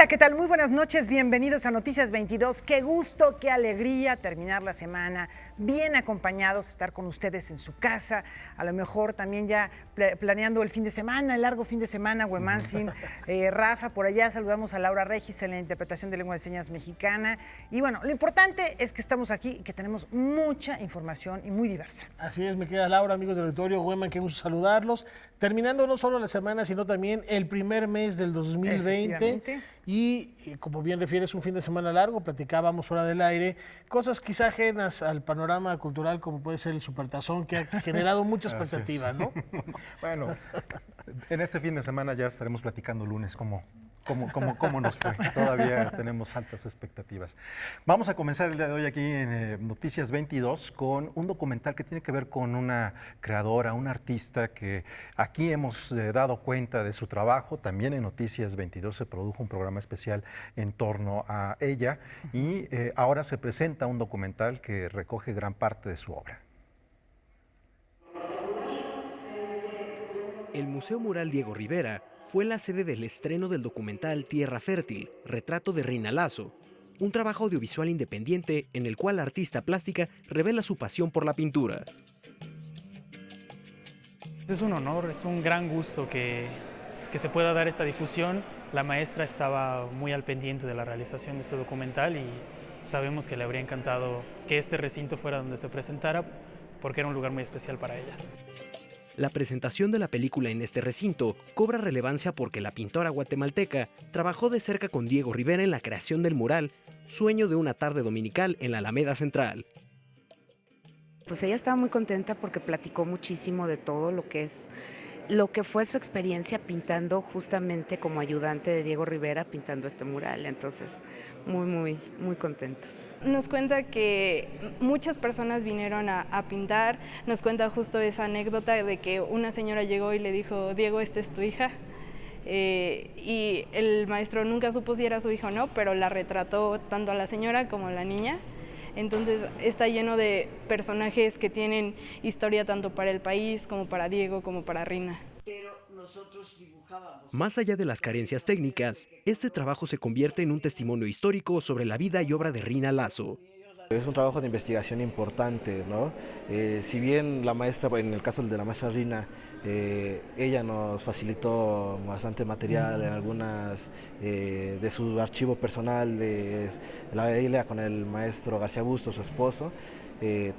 Hola, ¿qué tal? Muy buenas noches, bienvenidos a Noticias 22. Qué gusto, qué alegría terminar la semana bien acompañados, estar con ustedes en su casa, a lo mejor también ya planeando el fin de semana, el largo fin de semana, Huemansin, Rafa, por allá saludamos a Laura Regis en la interpretación de lengua de señas mexicana. Y bueno, lo importante es que estamos aquí y que tenemos mucha información y muy diversa. Así es, mi querida Laura, amigos del auditorio, Hueman, qué gusto saludarlos. Terminando no solo la semana, sino también el primer mes del 2020. Y como bien refieres, un fin de semana largo, platicábamos fuera del aire, cosas quizá ajenas al panorama cultural, como puede ser el Supertazón, que ha generado mucha expectativa, ¿no? Bueno, en este fin de semana ya estaremos platicando lunes cómo nos fue. Todavía tenemos altas expectativas. Vamos a comenzar el día de hoy aquí en Noticias 22 con un documental que tiene que ver con una creadora, una artista que aquí hemos dado cuenta de su trabajo. También en Noticias 22 se produjo un programa especial en torno a ella y ahora se presenta un documental que recoge gran parte de su obra. El Museo Mural Diego Rivera fue la sede del estreno del documental Tierra Fértil, retrato de Rina Lazo, un trabajo audiovisual independiente en el cual la artista plástica revela su pasión por la pintura. Es un honor, es un gran gusto que se pueda dar esta difusión. La maestra estaba muy al pendiente de la realización de este documental y sabemos que le habría encantado que este recinto fuera donde se presentara porque era un lugar muy especial para ella. La presentación de la película en este recinto cobra relevancia porque la pintora guatemalteca trabajó de cerca con Diego Rivera en la creación del mural Sueño de una tarde dominical en la Alameda Central. Pues ella estaba muy contenta porque platicó muchísimo de todo lo que fue su experiencia pintando justamente como ayudante de Diego Rivera pintando este mural. Entonces, muy contentos. Nos cuenta que muchas personas vinieron a pintar, nos cuenta justo esa anécdota de que una señora llegó y le dijo, Diego, esta es tu hija. Y el maestro nunca supo si era su hija o no, pero la retrató tanto a la señora como a la niña. Entonces está lleno de personajes que tienen historia tanto para el país como para Diego como para Rina. Más allá de las carencias técnicas, este trabajo se convierte en un testimonio histórico sobre la vida y obra de Rina Lazo. Es un trabajo de investigación importante, ¿no? Si bien la maestra, en el caso de la maestra Rina, ella nos facilitó bastante material en algunas de su archivo personal, de la Biblia con el maestro García Bustos, su esposo.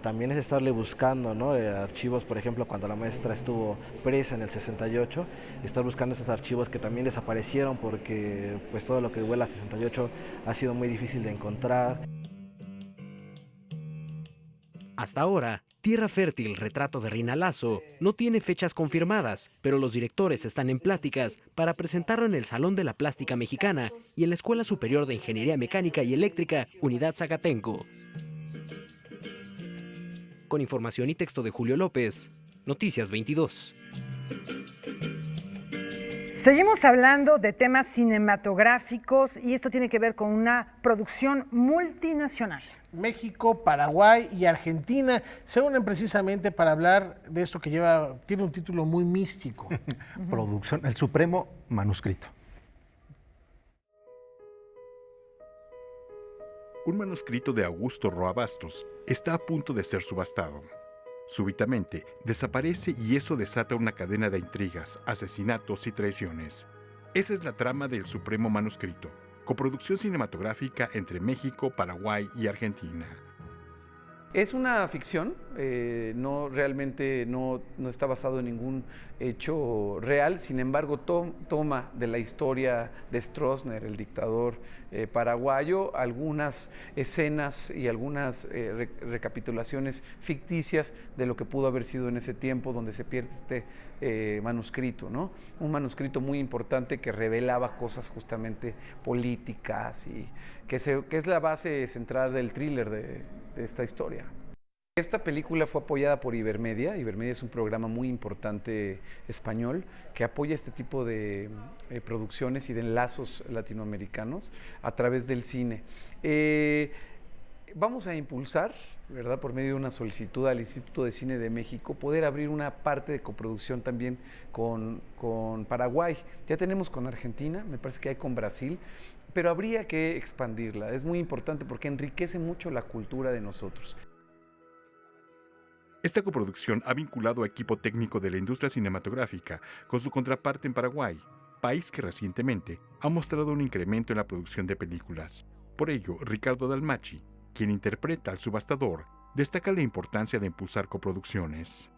También es estarle buscando, ¿no? Archivos, por ejemplo, cuando la maestra estuvo presa en el 68, estar buscando esos archivos que también desaparecieron porque pues, todo lo que huele a 68 ha sido muy difícil de encontrar. Hasta ahora, Tierra Fértil, retrato de Rina Lazo, no tiene fechas confirmadas, pero los directores están en pláticas para presentarlo en el Salón de la Plástica Mexicana y en la Escuela Superior de Ingeniería Mecánica y Eléctrica, Unidad Zacatenco. Con información y texto de Julio López, Noticias 22. Seguimos hablando de temas cinematográficos y esto tiene que ver con una producción multinacional. México, Paraguay y Argentina se unen precisamente para hablar de esto que tiene un título muy místico. Producción, el Supremo Manuscrito. Un manuscrito de Augusto Roa Bastos está a punto de ser subastado. Súbitamente, desaparece y eso desata una cadena de intrigas, asesinatos y traiciones. Esa es la trama del Supremo Manuscrito, coproducción cinematográfica entre México, Paraguay y Argentina. Es una ficción, realmente no está basado en ningún hecho real, sin embargo toma de la historia de Stroessner, el dictador paraguayo, algunas escenas y algunas recapitulaciones ficticias de lo que pudo haber sido en ese tiempo donde se pierde este manuscrito, ¿no? Un manuscrito muy importante que revelaba cosas justamente políticas y que es la base central del thriller de esta historia. Esta película fue apoyada por Ibermedia. Ibermedia es un programa muy importante español que apoya este tipo de producciones y de enlazos latinoamericanos a través del cine. Vamos a impulsar, ¿verdad?, por medio de una solicitud al Instituto de Cine de México, poder abrir una parte de coproducción también con Paraguay. Ya tenemos con Argentina, me parece que hay con Brasil, pero habría que expandirla. Es muy importante porque enriquece mucho la cultura de nosotros. Esta coproducción ha vinculado a equipo técnico de la industria cinematográfica con su contraparte en Paraguay, país que recientemente ha mostrado un incremento en la producción de películas. Por ello, Ricardo Dalmachi, quien interpreta al subastador, destaca la importancia de impulsar coproducciones.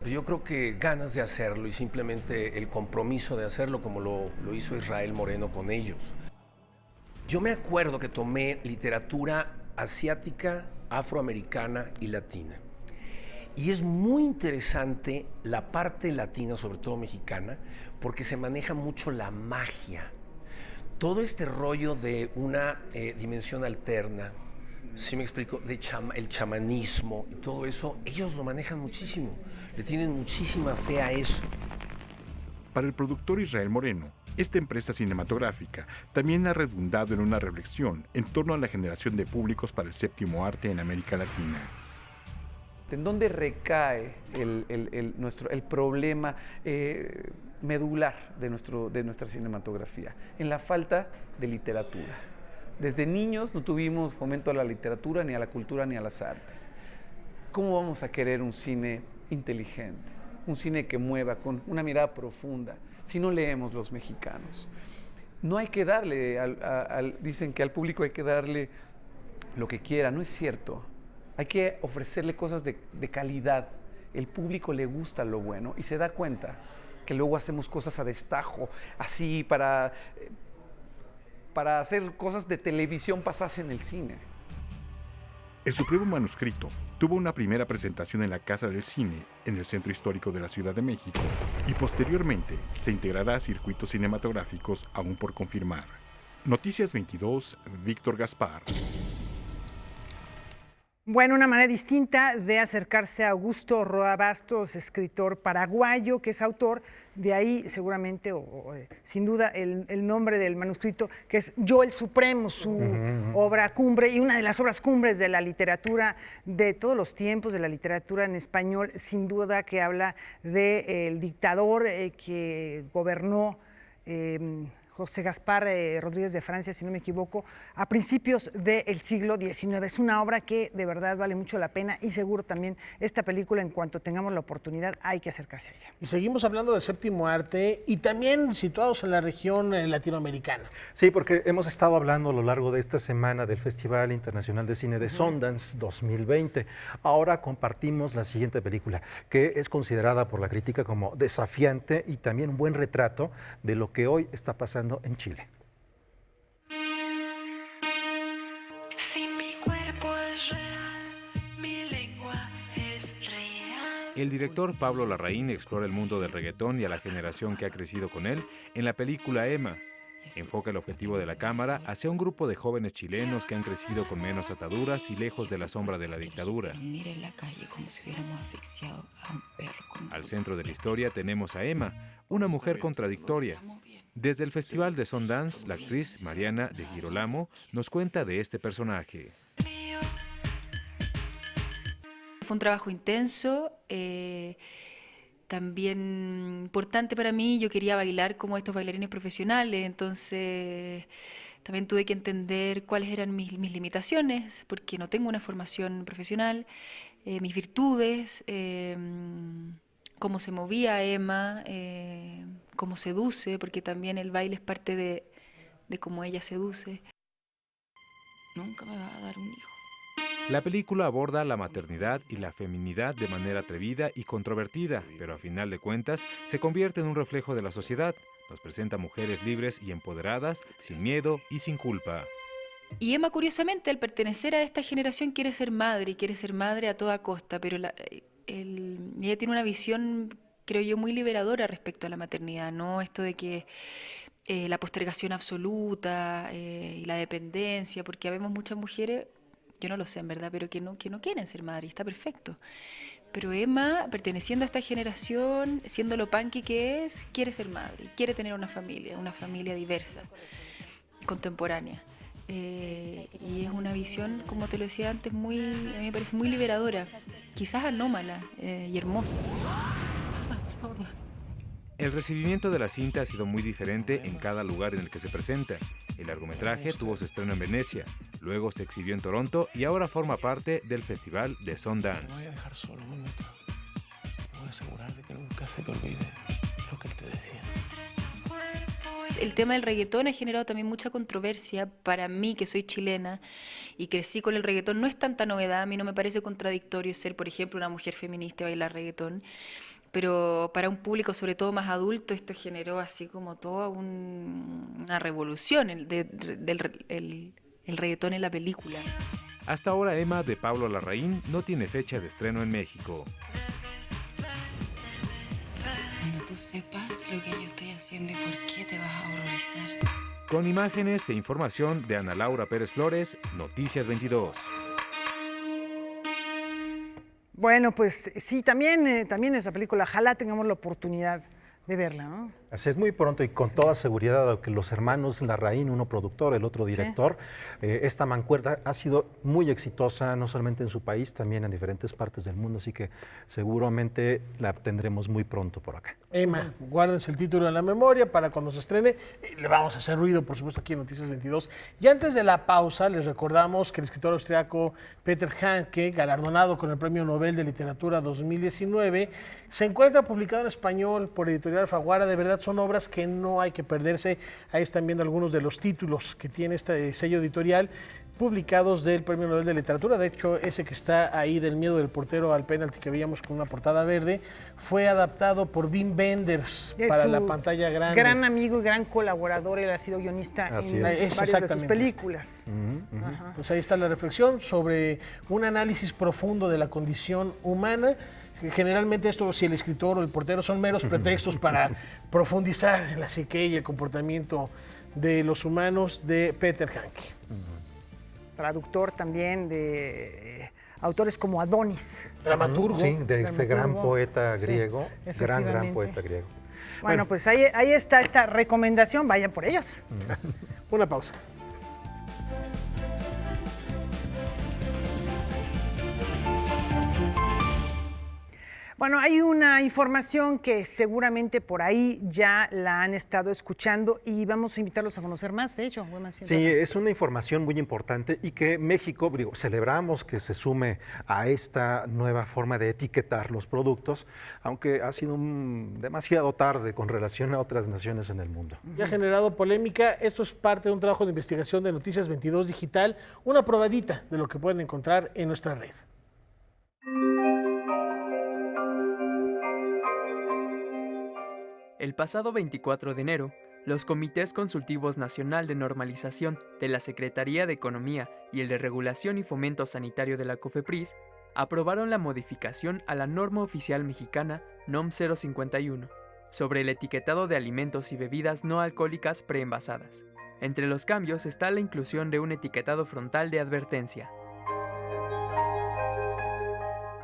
Yo creo que ganas de hacerlo y simplemente el compromiso de hacerlo como lo hizo Israel Moreno con ellos. Yo me acuerdo que tomé literatura asiática, afroamericana y latina. Y es muy interesante la parte latina, sobre todo mexicana, porque se maneja mucho la magia. Todo este rollo de una dimensión alterna, ¿sí me explico? El chamanismo y todo eso, ellos lo manejan muchísimo, le tienen muchísima fe a eso. Para el productor Israel Moreno, esta empresa cinematográfica también ha redundado en una reflexión en torno a la generación de públicos para el séptimo arte en América Latina. ¿En dónde recae el problema medular de nuestra cinematografía? En la falta de literatura. Desde niños no tuvimos fomento a la literatura, ni a la cultura, ni a las artes. ¿Cómo vamos a querer un cine inteligente? Un cine que mueva con una mirada profunda, si no leemos los mexicanos. No hay que darle, dicen que al público hay que darle lo que quiera, no es cierto. Hay que ofrecerle cosas de calidad. El público le gusta lo bueno y se da cuenta que luego hacemos cosas a destajo, así para hacer cosas de televisión pasadas en el cine. El Supremo Manuscrito tuvo una primera presentación en la Casa del Cine, en el Centro Histórico de la Ciudad de México, y posteriormente se integrará a circuitos cinematográficos aún por confirmar. Noticias 22, Víctor Gaspar. Bueno, una manera distinta de acercarse a Augusto Roa Bastos, escritor paraguayo, que es autor, de ahí seguramente, sin duda, el nombre del manuscrito, que es Yo el Supremo, su obra cumbre y una de las obras cumbres de la literatura de todos los tiempos, de la literatura en español, sin duda, que habla del dictador que gobernó José Gaspar Rodríguez de Francia, si no me equivoco, a principios del siglo XIX. Es una obra que de verdad vale mucho la pena y seguro también esta película, en cuanto tengamos la oportunidad, hay que acercarse a ella. Y seguimos hablando de séptimo arte y también situados en la región latinoamericana. Sí, porque hemos estado hablando a lo largo de esta semana del Festival Internacional de Cine de Sundance 2020. Ahora compartimos la siguiente película, que es considerada por la crítica como desafiante y también un buen retrato de lo que hoy está pasando en Chile. Si mi cuerpo es real, mi lengua es real. El director Pablo Larraín explora el mundo del reggaetón y a la generación que ha crecido con él en la película Emma. Enfoca el objetivo de la cámara hacia un grupo de jóvenes chilenos que han crecido con menos ataduras y lejos de la sombra de la dictadura. Al centro de la historia tenemos a Emma, una mujer contradictoria. Desde el Festival de Sundance, la actriz Mariana de Girolamo nos cuenta de este personaje. Fue un trabajo intenso, también importante para mí. Yo quería bailar como estos bailarines profesionales, entonces también tuve que entender cuáles eran mis limitaciones, porque no tengo una formación profesional, mis virtudes, cómo se movía Emma, cómo seduce, porque también el baile es parte de cómo ella seduce. Nunca me va a dar un hijo. La película aborda la maternidad y la feminidad de manera atrevida y controvertida, pero a final de cuentas se convierte en un reflejo de la sociedad. Nos presenta mujeres libres y empoderadas, sin miedo y sin culpa. Y Emma, curiosamente, al pertenecer a esta generación, quiere ser madre, y quiere ser madre a toda costa, pero ella tiene una visión, creo yo, muy liberadora respecto a la maternidad, ¿no? Esto de que la postergación absoluta y la dependencia, porque habemos muchas mujeres, yo no lo sé en verdad, pero que no quieren ser madres, y está perfecto. Pero Emma, perteneciendo a esta generación, siendo lo punky que es, quiere ser madre, quiere tener una familia diversa, contemporánea. y es una visión, como te lo decía antes, a mí me parece muy liberadora, quizás anómala y hermosa. El recibimiento de la cinta ha sido muy diferente en cada lugar en el que se presenta. El largometraje tuvo su estreno en Venecia, luego se exhibió en Toronto y ahora forma parte del festival de Sundance. No voy a dejar solo, Momento. Voy a asegurar de que nunca se te olvide lo que él te decía. El tema del reggaetón ha generado también mucha controversia para mí, que soy chilena y crecí con el reggaetón. No es tanta novedad, a mí no me parece contradictorio ser, por ejemplo, una mujer feminista y bailar reggaetón, pero para un público, sobre todo más adulto, esto generó así como toda una revolución, el reggaetón en la película. Hasta ahora Emma, de Pablo Larraín, no tiene fecha de estreno en México. Cuando tú sepas lo que yo estoy haciendo y por qué te vas a horrorizar. Con imágenes e información de Ana Laura Pérez Flores, Noticias 22. Bueno, pues sí, también esa película, ojalá tengamos la oportunidad de verla, ¿no? Así es, muy pronto y con toda seguridad, dado que los hermanos Larraín, uno productor, el otro director, esta mancuerna ha sido muy exitosa, no solamente en su país, también en diferentes partes del mundo, así que seguramente la tendremos muy pronto por acá. Emma, guárdense el título en la memoria para cuando se estrene. Le vamos a hacer ruido, por supuesto, aquí en Noticias 22. Y antes de la pausa, les recordamos que el escritor austriaco Peter Handke, galardonado con el Premio Nobel de Literatura 2019, se encuentra publicado en español por Editorial Alfaguara. De verdad, son obras que no hay que perderse. Ahí están viendo algunos de los títulos que tiene este sello editorial publicados del Premio Nobel de Literatura. De hecho, ese que está ahí, del miedo del portero al penalti, que veíamos con una portada verde, fue adaptado por Wim Wenders para la pantalla grande. Gran amigo y gran colaborador, él ha sido guionista en varias de sus películas. Pues ahí está la reflexión sobre un análisis profundo de la condición humana. Generalmente esto, si el escritor o el portero son meros pretextos para profundizar en la psique y el comportamiento de los humanos, de Peter Handke. Traductor también de autores como Adonis. Dramaturgo. Sí, de ese gran poeta griego, gran poeta griego. Bueno, pues ahí está esta recomendación, vayan por ellos. Una pausa. Bueno, hay una información que seguramente por ahí ya la han estado escuchando y vamos a invitarlos a conocer más, de hecho. Sí, es una información muy importante y que México, celebramos que se sume a esta nueva forma de etiquetar los productos, aunque ha sido demasiado tarde con relación a otras naciones en el mundo. Ya ha generado polémica. Esto es parte de un trabajo de investigación de Noticias 22 Digital, una probadita de lo que pueden encontrar en nuestra red. El pasado 24 de enero, los Comités Consultivos Nacional de Normalización de la Secretaría de Economía y el de Regulación y Fomento Sanitario de la COFEPRIS aprobaron la modificación a la norma oficial mexicana NOM 051 sobre el etiquetado de alimentos y bebidas no alcohólicas preenvasadas. Entre los cambios está la inclusión de un etiquetado frontal de advertencia.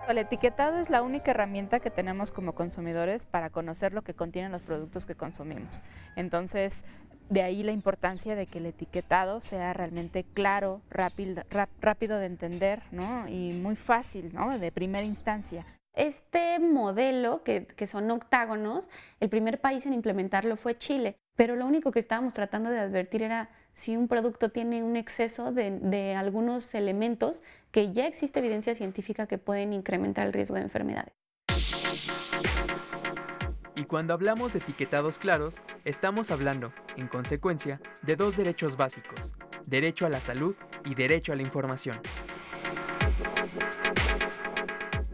El etiquetado es la única herramienta que tenemos como consumidores para conocer lo que contienen los productos que consumimos. Entonces, de ahí la importancia de que el etiquetado sea realmente claro, rápido de entender, ¿no? Y muy fácil, ¿no? De primera instancia. Este modelo, que son octágonos, el primer país en implementarlo fue Chile, pero lo único que estábamos tratando de advertir era si un producto tiene un exceso de algunos elementos que ya existe evidencia científica que pueden incrementar el riesgo de enfermedades. Y cuando hablamos de etiquetados claros, estamos hablando, en consecuencia, de dos derechos básicos: derecho a la salud y derecho a la información.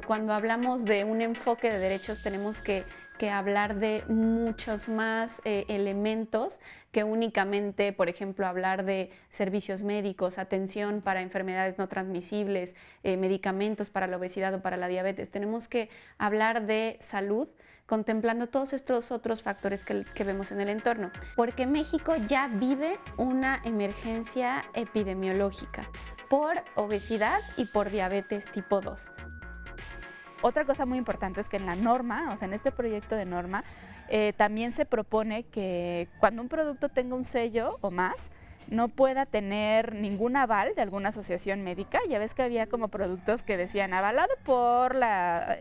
Cuando hablamos de un enfoque de derechos tenemos que hablar de muchos más elementos que únicamente, por ejemplo, hablar de servicios médicos, atención para enfermedades no transmisibles, medicamentos para la obesidad o para la diabetes. Tenemos que hablar de salud contemplando todos estos otros factores que vemos en el entorno, porque México ya vive una emergencia epidemiológica por obesidad y por diabetes tipo 2. Otra cosa muy importante es que en la norma, o sea, en este proyecto de norma, también se propone que cuando un producto tenga un sello o más, no pueda tener ningún aval de alguna asociación médica. Ya ves que había como productos que decían avalado por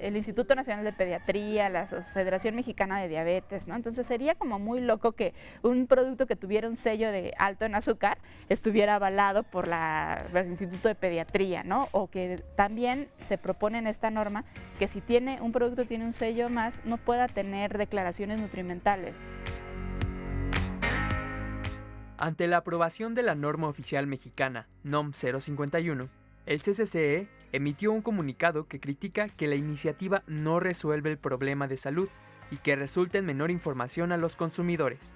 el Instituto Nacional de Pediatría, la Federación Mexicana de Diabetes, ¿no? Entonces sería como muy loco que un producto que tuviera un sello de alto en azúcar estuviera avalado por el Instituto de Pediatría, ¿no? O que también se propone en esta norma que si un producto tiene un sello más, no pueda tener declaraciones nutrimentales. Ante la aprobación de la norma oficial mexicana NOM 051, el CCCE emitió un comunicado que critica que la iniciativa no resuelve el problema de salud y que resulta en menor información a los consumidores.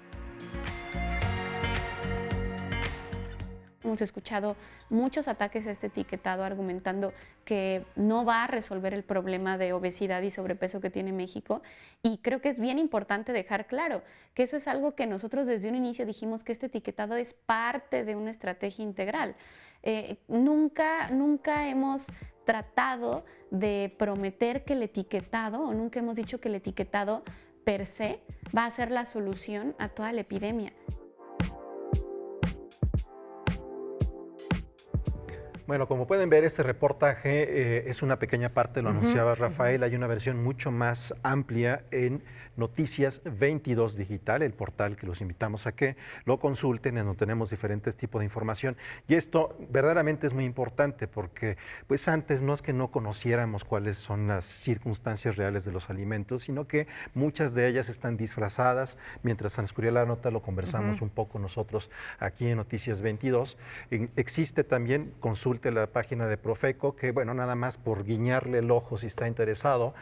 Hemos escuchado muchos ataques a este etiquetado argumentando que no va a resolver el problema de obesidad y sobrepeso que tiene México, y creo que es bien importante dejar claro que eso es algo que nosotros desde un inicio dijimos que este etiquetado es parte de una estrategia integral. Nunca hemos tratado de prometer que el etiquetado, o nunca hemos dicho que el etiquetado per se va a ser la solución a toda la epidemia. Bueno, como pueden ver, este reportaje es una pequeña parte, lo anunciaba Rafael, hay una versión mucho más amplia en Noticias 22 Digital, el portal que los invitamos a que lo consulten, en donde tenemos diferentes tipos de información. Y esto verdaderamente es muy importante porque pues antes no es que no conociéramos cuáles son las circunstancias reales de los alimentos, sino que muchas de ellas están disfrazadas. Mientras transcurría la nota lo conversamos un poco nosotros aquí en Noticias 22. Existe también, consulte la página de Profeco, que bueno, nada más por guiñarle el ojo si está interesado,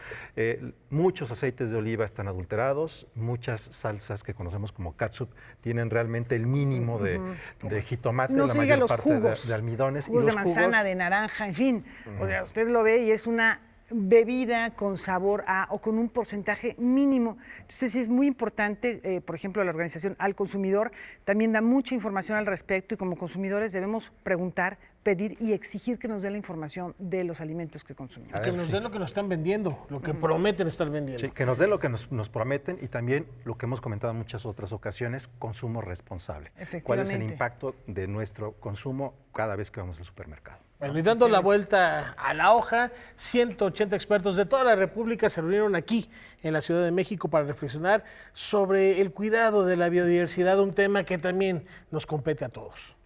muchos aceites de oliva están adulterados, muchas salsas que conocemos como catsup tienen realmente el mínimo de jitomate, no la mayor los parte jugos, de almidones. Jugos y los de manzana, jugos, de naranja, en fin. O sea, usted lo ve y es una bebida con sabor a o con un porcentaje mínimo. Entonces sí es muy importante, por ejemplo, la organización Al Consumidor también da mucha información al respecto y como consumidores debemos preguntar, pedir y exigir que nos den la información de los alimentos que consumimos. Que nos den lo que nos están vendiendo, lo que prometen estar vendiendo. Sí, que nos den lo que nos prometen y también lo que hemos comentado en muchas otras ocasiones, consumo responsable. ¿Cuál es el impacto de nuestro consumo cada vez que vamos al supermercado? Bueno, y dando la vuelta a la hoja, 180 expertos de toda la República se reunieron aquí en la Ciudad de México para reflexionar sobre el cuidado de la biodiversidad, un tema que también nos compete a todos.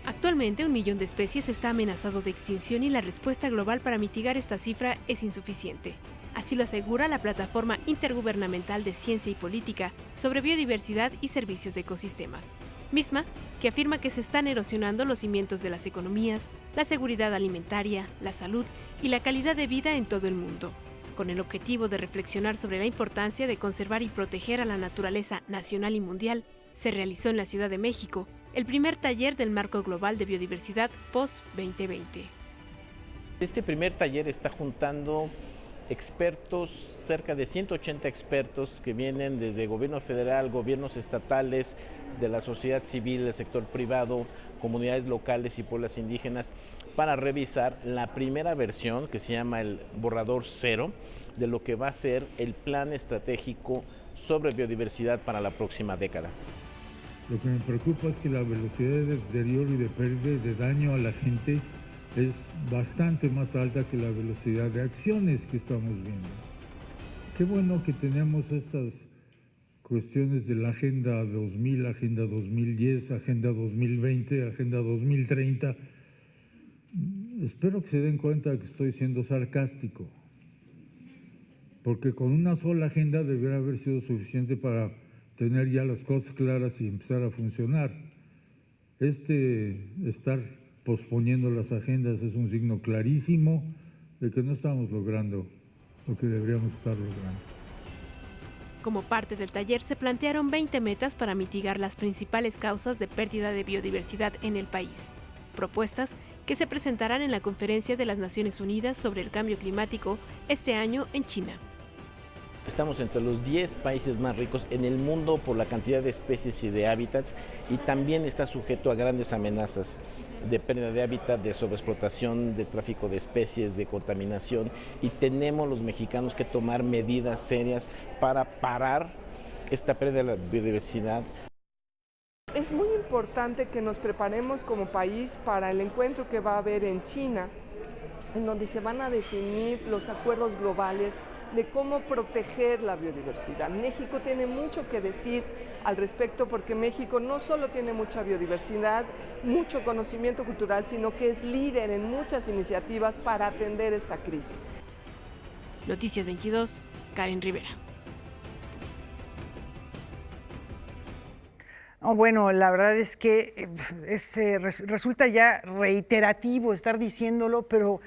Actualmente, 1 millón de especies está amenazado de extinción y la respuesta global para mitigar esta cifra es insuficiente. Así lo asegura la Plataforma Intergubernamental de Ciencia y Política sobre Biodiversidad y Servicios de Ecosistemas, misma que afirma que se están erosionando los cimientos de las economías, la seguridad alimentaria, la salud y la calidad de vida en todo el mundo. Con el objetivo de reflexionar sobre la importancia de conservar y proteger a la naturaleza nacional y mundial, se realizó en la Ciudad de México el primer taller del Marco Global de Biodiversidad Post-2020. Este primer taller está juntando expertos, cerca de 180 expertos que vienen desde gobierno federal, gobiernos estatales, de la sociedad civil, del sector privado, comunidades locales y pueblos indígenas, para revisar la primera versión que se llama el borrador cero de lo que va a ser el plan estratégico sobre biodiversidad para la próxima década. Lo que me preocupa es que la velocidad de deterioro y de pérdida y de daño a la gente es bastante más alta que la velocidad de acciones que estamos viendo. Qué bueno que tenemos estas cuestiones de la Agenda 2000, Agenda 2010, Agenda 2020, Agenda 2030. Espero que se den cuenta que estoy siendo sarcástico, porque con una sola agenda debería haber sido suficiente para tener ya las cosas claras y empezar a funcionar. Estar posponiendo las agendas es un signo clarísimo de que no estamos logrando lo que deberíamos estar logrando. Como parte del taller se plantearon 20 metas para mitigar las principales causas de pérdida de biodiversidad en el país, propuestas que se presentarán en la Conferencia de las Naciones Unidas sobre el Cambio Climático este año en China. Estamos entre los 10 países más ricos en el mundo por la cantidad de especies y de hábitats, y también está sujeto a grandes amenazas de pérdida de hábitat, de sobreexplotación, de tráfico de especies, de contaminación, y tenemos los mexicanos que tomar medidas serias para parar esta pérdida de la biodiversidad. Es muy importante que nos preparemos como país para el encuentro que va a haber en China, en donde se van a definir los acuerdos globales de cómo proteger la biodiversidad. México tiene mucho que decir al respecto porque México no solo tiene mucha biodiversidad, mucho conocimiento cultural, sino que es líder en muchas iniciativas para atender esta crisis. Noticias 22, Karen Rivera. Oh, bueno, la verdad es que resulta ya reiterativo estar diciéndolo, pero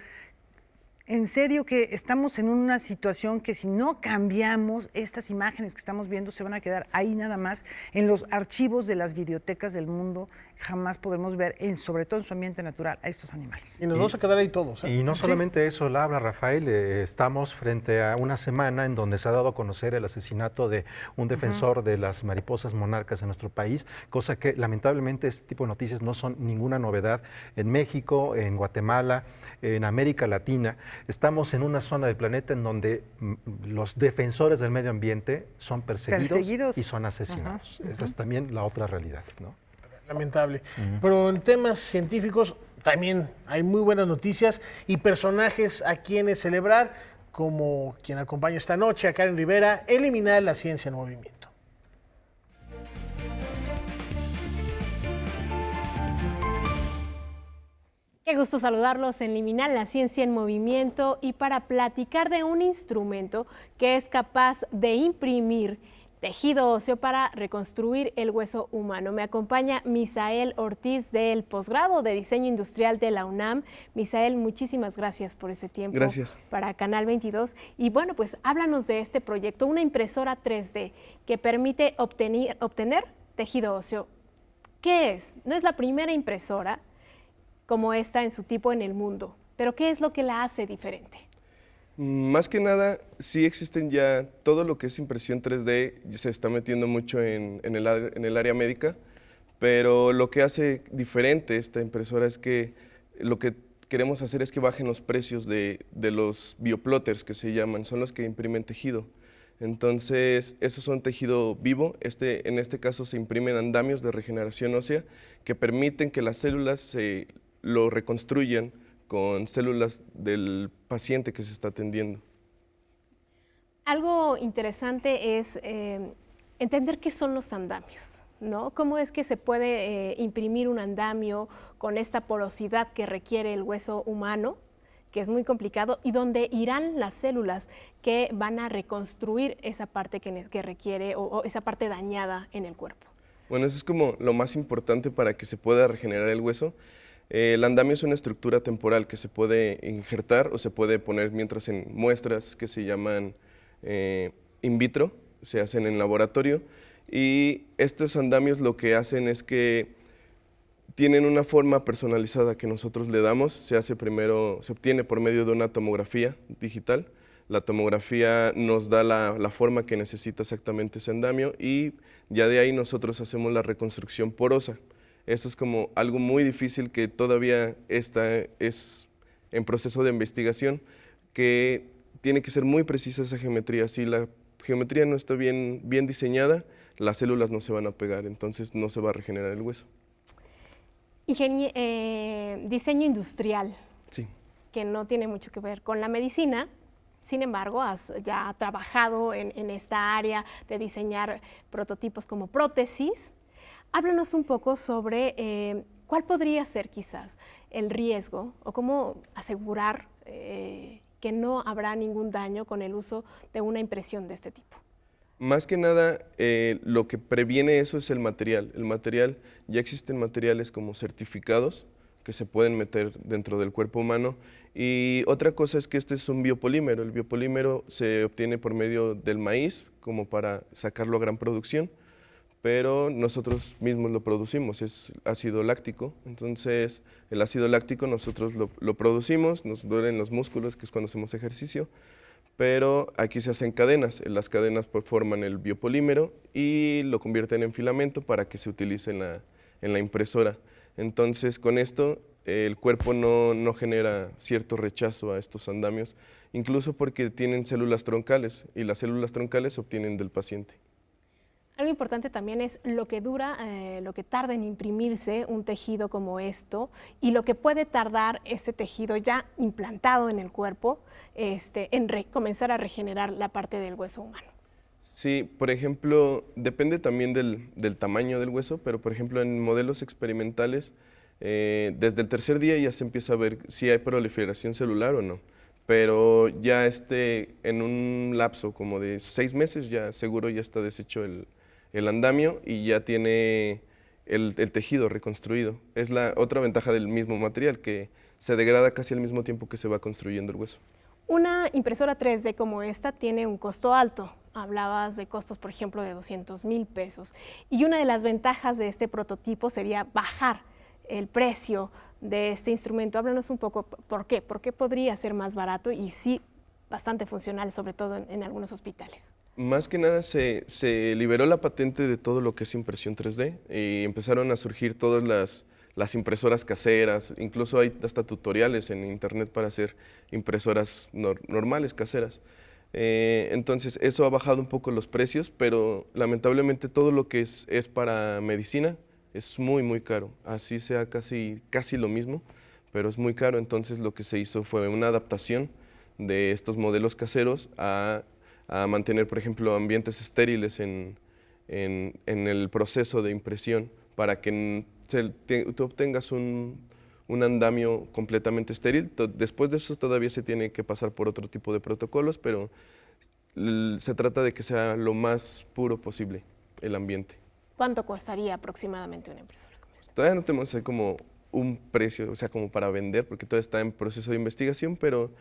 en serio que estamos en una situación que si no cambiamos, estas imágenes que estamos viendo se van a quedar ahí nada más en los archivos de las videotecas del mundo. Jamás podremos ver, sobre todo en su ambiente natural, a estos animales. Y nos vamos a quedar ahí todos. Y no solamente eso, Laura, Rafael, estamos frente a una semana en donde se ha dado a conocer el asesinato de un defensor de las mariposas monarcas en nuestro país, cosa que lamentablemente este tipo de noticias no son ninguna novedad en México, en Guatemala, en América Latina. Estamos en una zona del planeta en donde los defensores del medio ambiente son perseguidos y son asesinados. Esa es también la otra realidad, ¿no? Lamentable. Pero en temas científicos también hay muy buenas noticias y personajes a quienes celebrar, como quien acompaña esta noche a Karen Rivera, eliminar la ciencia en movimiento. Qué gusto saludarlos en Liminal, la ciencia en movimiento, y para platicar de un instrumento que es capaz de imprimir tejido óseo para reconstruir el hueso humano. Me acompaña Misael Ortiz del posgrado de Diseño Industrial de la UNAM. Misael, muchísimas gracias por ese tiempo. Gracias. Para Canal 22. Y bueno, pues háblanos de este proyecto, una impresora 3D que permite obtener tejido óseo. ¿Qué es? No es la primera impresora como esta en su tipo en el mundo, pero ¿qué es lo que la hace diferente? Más que nada, sí existen ya todo lo que es impresión 3D, se está metiendo mucho en el área médica, pero lo que hace diferente esta impresora es que lo que queremos hacer es que bajen los precios de los bioplotters, que se llaman, son los que imprimen tejido. Entonces, esos son tejido vivo, en este caso se imprimen andamios de regeneración ósea que permiten que las células lo reconstruyan con células del paciente que se está atendiendo. Algo interesante es entender qué son los andamios, ¿no? ¿Cómo es que se puede imprimir un andamio con esta porosidad que requiere el hueso humano, que es muy complicado, y dónde irán las células que van a reconstruir esa parte que requiere o esa parte dañada en el cuerpo? Bueno, eso es como lo más importante para que se pueda regenerar el hueso. El andamio es una estructura temporal que se puede injertar o se puede poner mientras en muestras que se llaman in vitro, se hacen en laboratorio, y estos andamios lo que hacen es que tienen una forma personalizada que nosotros le damos. Se obtiene por medio de una tomografía digital. La tomografía nos da la forma que necesita exactamente ese andamio y ya de ahí nosotros hacemos la reconstrucción porosa. Eso es como algo muy difícil que todavía es en proceso de investigación, que tiene que ser muy precisa esa geometría. Si la geometría no está bien diseñada, las células no se van a pegar, entonces no se va a regenerar el hueso. Diseño industrial, sí, que no tiene mucho que ver con la medicina. Sin embargo, has ya trabajado en esta área de diseñar prototipos como prótesis. Háblanos un poco sobre cuál podría ser quizás el riesgo o cómo asegurar que no habrá ningún daño con el uso de una impresión de este tipo. Más que nada, lo que previene eso es el material. El material, ya existen materiales como certificados que se pueden meter dentro del cuerpo humano. Y otra cosa es que este es un biopolímero. El biopolímero se obtiene por medio del maíz, como para sacarlo a gran producción, pero nosotros mismos lo producimos, es ácido láctico. Entonces, el ácido láctico nosotros lo producimos, nos duelen los músculos, que es cuando hacemos ejercicio, pero aquí se hacen cadenas. Las cadenas forman el biopolímero y lo convierten en filamento para que se utilice en la impresora. Entonces, con esto, el cuerpo no genera cierto rechazo a estos andamios, incluso porque tienen células troncales, y las células troncales se obtienen del paciente. Algo importante también es lo que dura, lo que tarda en imprimirse un tejido como esto y lo que puede tardar este tejido ya implantado en el cuerpo en comenzar a regenerar la parte del hueso humano. Sí, por ejemplo, depende también del tamaño del hueso, pero por ejemplo en modelos experimentales, desde el tercer día ya se empieza a ver si hay proliferación celular o no. Pero ya en un lapso como de 6 meses ya seguro ya está deshecho el andamio y ya tiene el tejido reconstruido. Es la otra ventaja del mismo material, que se degrada casi al mismo tiempo que se va construyendo el hueso. Una impresora 3D como esta tiene un costo alto. Hablabas de costos, por ejemplo, de 200,000 pesos. Y una de las ventajas de este prototipo sería bajar el precio de este instrumento. Háblanos un poco por qué. ¿Por qué podría ser más barato y sí bastante funcional, sobre todo en algunos hospitales? Más que nada se liberó la patente de todo lo que es impresión 3D y empezaron a surgir todas las impresoras caseras, incluso hay hasta tutoriales en internet para hacer impresoras normales, caseras. Entonces eso ha bajado un poco los precios, pero lamentablemente todo lo que es para medicina es muy, muy caro. Así sea casi lo mismo, pero es muy caro. Entonces lo que se hizo fue una adaptación de estos modelos caseros a mantener, por ejemplo, ambientes estériles en el proceso de impresión para que tú obtengas un andamio completamente estéril. Después de eso todavía se tiene que pasar por otro tipo de protocolos, pero se trata de que sea lo más puro posible el ambiente. ¿Cuánto costaría aproximadamente una impresora como esta? Todavía no tenemos como un precio, o sea, como para vender, porque todavía está en proceso de investigación, pero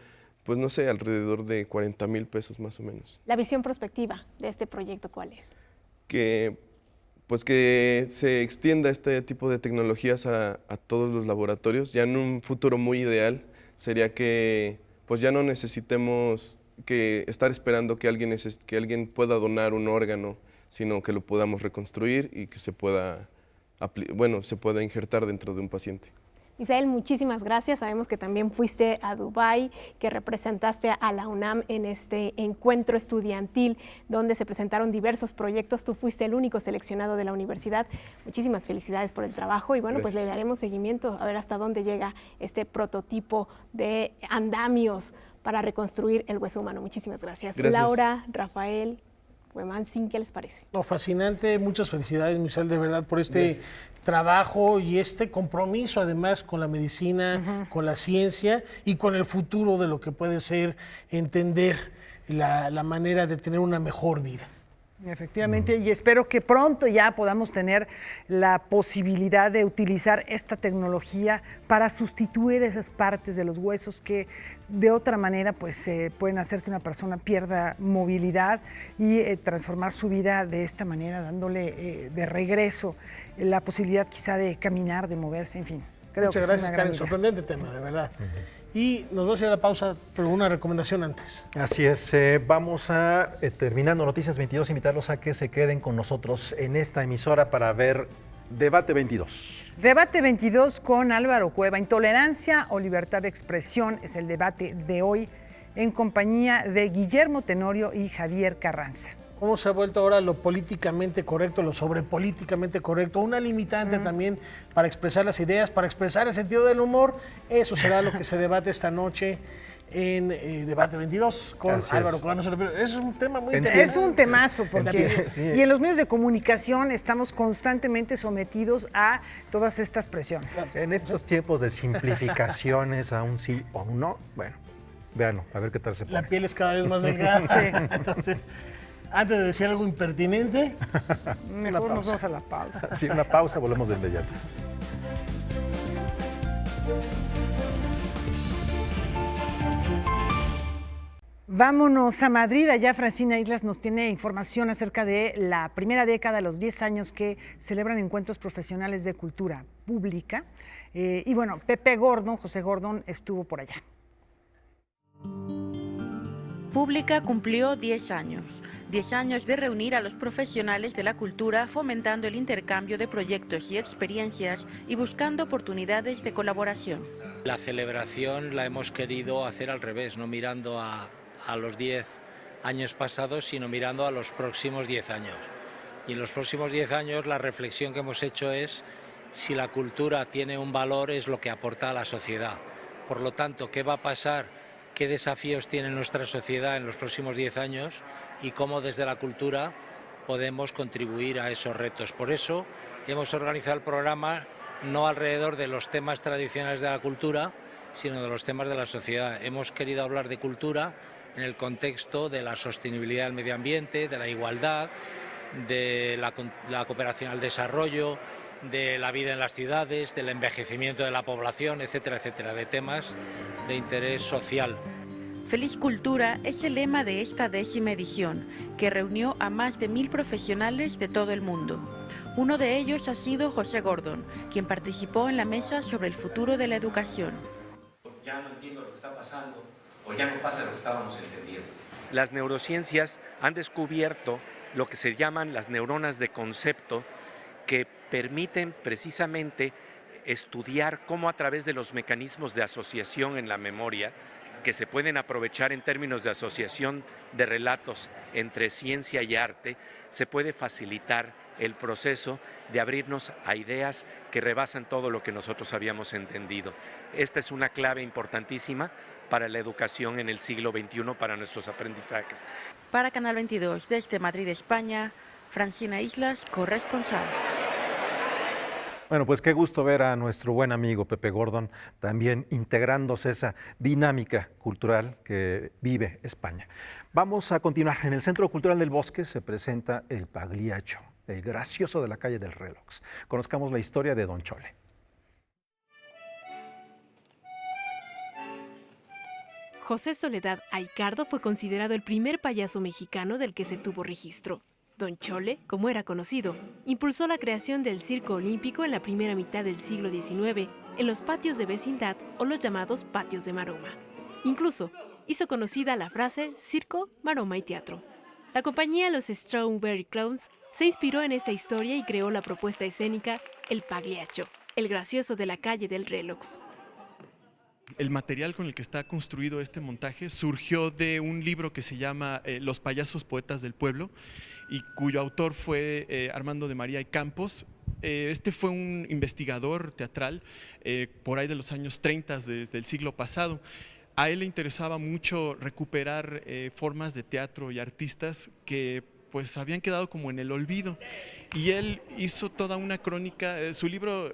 pues no sé, alrededor de 40,000 pesos más o menos. La visión prospectiva de este proyecto, ¿cuál es? Que se extienda este tipo de tecnologías a todos los laboratorios. Ya en un futuro muy ideal sería que pues ya no necesitemos que estar esperando que alguien pueda donar un órgano, sino que lo podamos reconstruir y que se pueda injertar dentro de un paciente. Misael, muchísimas gracias. Sabemos que también fuiste a Dubái, que representaste a la UNAM en este encuentro estudiantil donde se presentaron diversos proyectos. Tú fuiste el único seleccionado de la universidad. Muchísimas felicidades por el trabajo y bueno, gracias. Pues le daremos seguimiento a ver hasta dónde llega este prototipo de andamios para reconstruir el hueso humano. Muchísimas gracias. Laura, Rafael, Huemancín, ¿qué les parece? No, fascinante, muchas felicidades, Misael, de verdad, por este trabajo y este compromiso, además, con la medicina, con la ciencia y con el futuro de lo que puede ser entender la manera de tener una mejor vida. Efectivamente, y espero que pronto ya podamos tener la posibilidad de utilizar esta tecnología para sustituir esas partes de los huesos que de otra manera pues pueden hacer que una persona pierda movilidad y transformar su vida de esta manera, dándole de regreso la posibilidad quizá de caminar, de moverse, en fin. Creo Muchas que gracias, es una Karen, sorprendente tema, de verdad. Y nos vamos a ir a la pausa, pero una recomendación antes. Así es, vamos a, terminando Noticias 22, invitarlos a que se queden con nosotros en esta emisora para ver Debate 22. Debate 22 con Álvaro Cueva. Intolerancia o libertad de expresión es el debate de hoy en compañía de Guillermo Tenorio y Javier Carranza. ¿Cómo se ha vuelto ahora lo políticamente correcto, lo sobrepolíticamente correcto? Una limitante también para expresar las ideas, para expresar el sentido del humor. Eso será lo que se debate esta noche en Debate 22 con Álvaro Cueva. Es un tema muy interesante. Es un temazo, porque y en los medios de comunicación estamos constantemente sometidos a todas estas presiones. En estos tiempos de simplificaciones a un sí o un no, bueno, véanlo, a ver qué tal se pone. La piel es cada vez más delgada. Sí. Entonces, antes de decir algo impertinente, mejor nos vamos a la pausa. Sí, una pausa, volvemos de inmediato. Vámonos a Madrid, allá Francina Islas nos tiene información acerca de la primera década, los 10 años que celebran encuentros profesionales de cultura pública. Y bueno, José Gordon estuvo por allá. Pública cumplió 10 años de reunir a los profesionales de la cultura, fomentando el intercambio de proyectos y experiencias y buscando oportunidades de colaboración. La celebración la hemos querido hacer al revés, no mirando a los 10 años pasados, sino mirando a los próximos 10 años. Y en los próximos 10 años la reflexión que hemos hecho es si la cultura tiene un valor es lo que aporta a la sociedad. Por lo tanto, ¿qué va a pasar? ¿Qué desafíos tiene nuestra sociedad en los próximos 10 años? Y cómo desde la cultura podemos contribuir a esos retos. Por eso hemos organizado el programa no alrededor de los temas tradicionales de la cultura, sino de los temas de la sociedad. Hemos querido hablar de cultura en el contexto de la sostenibilidad del medio ambiente, de la igualdad, de la cooperación al desarrollo, de la vida en las ciudades, del envejecimiento de la población, etcétera, etcétera, de temas de interés social. Feliz Cultura es el lema de esta 10ª edición, que reunió a más de 1000 profesionales de todo el mundo. Uno de ellos ha sido José Gordon, quien participó en la mesa sobre el futuro de la educación. Ya no entiendo lo que está pasando, o ya no pasa lo que estábamos entendiendo. Las neurociencias han descubierto lo que se llaman las neuronas de concepto, que permiten precisamente estudiar cómo a través de los mecanismos de asociación en la memoria, que se pueden aprovechar en términos de asociación de relatos entre ciencia y arte, se puede facilitar el proceso de abrirnos a ideas que rebasan todo lo que nosotros habíamos entendido. Esta es una clave importantísima para la educación en el siglo XXI, para nuestros aprendizajes. Para Canal 22, desde Madrid, España, Francina Islas, corresponsal. Bueno, pues qué gusto ver a nuestro buen amigo Pepe Gordon también integrándose esa dinámica cultural que vive España. Vamos a continuar. En el Centro Cultural del Bosque se presenta El Pagliaccio, el gracioso de la calle del reloj. Conozcamos la historia de Don Chole. José Soledad Aicardo fue considerado el primer payaso mexicano del que se tuvo registro. Don Chole, como era conocido, impulsó la creación del circo olímpico en la primera mitad del siglo XIX en los patios de vecindad o los llamados patios de maroma. Incluso hizo conocida la frase circo, maroma y teatro. La compañía Los Strawberry Clowns se inspiró en esta historia y creó la propuesta escénica El Pagliaccio, el gracioso de la calle del reloj. El material con el que está construido este montaje surgió de un libro que se llama Los payasos poetas del pueblo y cuyo autor fue Armando de María y Campos. Este fue un investigador teatral por ahí de los años 30 desde el siglo pasado. A él le interesaba mucho recuperar formas de teatro y artistas que pues habían quedado como en el olvido. Y él hizo toda una crónica. Su libro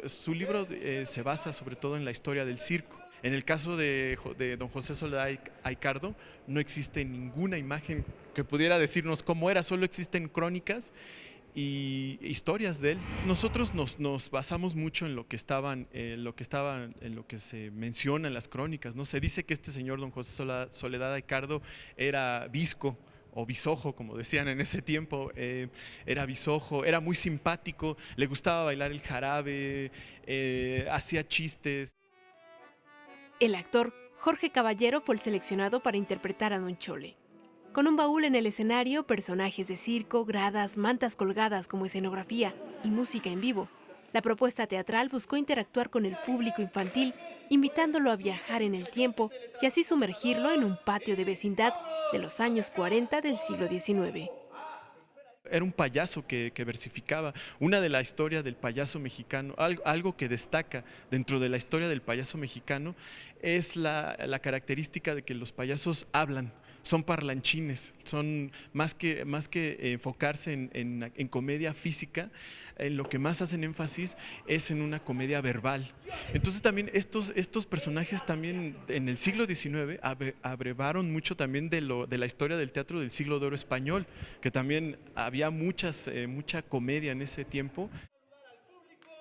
se basa sobre todo en la historia del circo. En el caso de don José Soledad Aicardo, no existe ninguna imagen que pudiera decirnos cómo era, solo existen crónicas y historias de él. Nosotros nos basamos mucho en lo que se menciona en las crónicas, ¿no? Se dice que este señor don José Soledad Aicardo era visco o bisojo, como decían en ese tiempo. Era bisojo, era muy simpático, le gustaba bailar el jarabe, hacía chistes. El actor Jorge Caballero fue el seleccionado para interpretar a Don Chole. Con un baúl en el escenario, personajes de circo, gradas, mantas colgadas como escenografía y música en vivo, la propuesta teatral buscó interactuar con el público infantil, invitándolo a viajar en el tiempo y así sumergirlo en un patio de vecindad de los años 40 del siglo XIX. Era un payaso que versificaba. Una de la historia del payaso mexicano, algo que destaca dentro de la historia del payaso mexicano es la característica de que los payasos hablan, son parlanchines, son más que enfocarse en comedia física, en lo que más hacen énfasis es en una comedia verbal. Entonces también estos personajes también en el siglo XIX abrevaron mucho también de la historia del teatro del siglo de oro español, que también había mucha comedia en ese tiempo.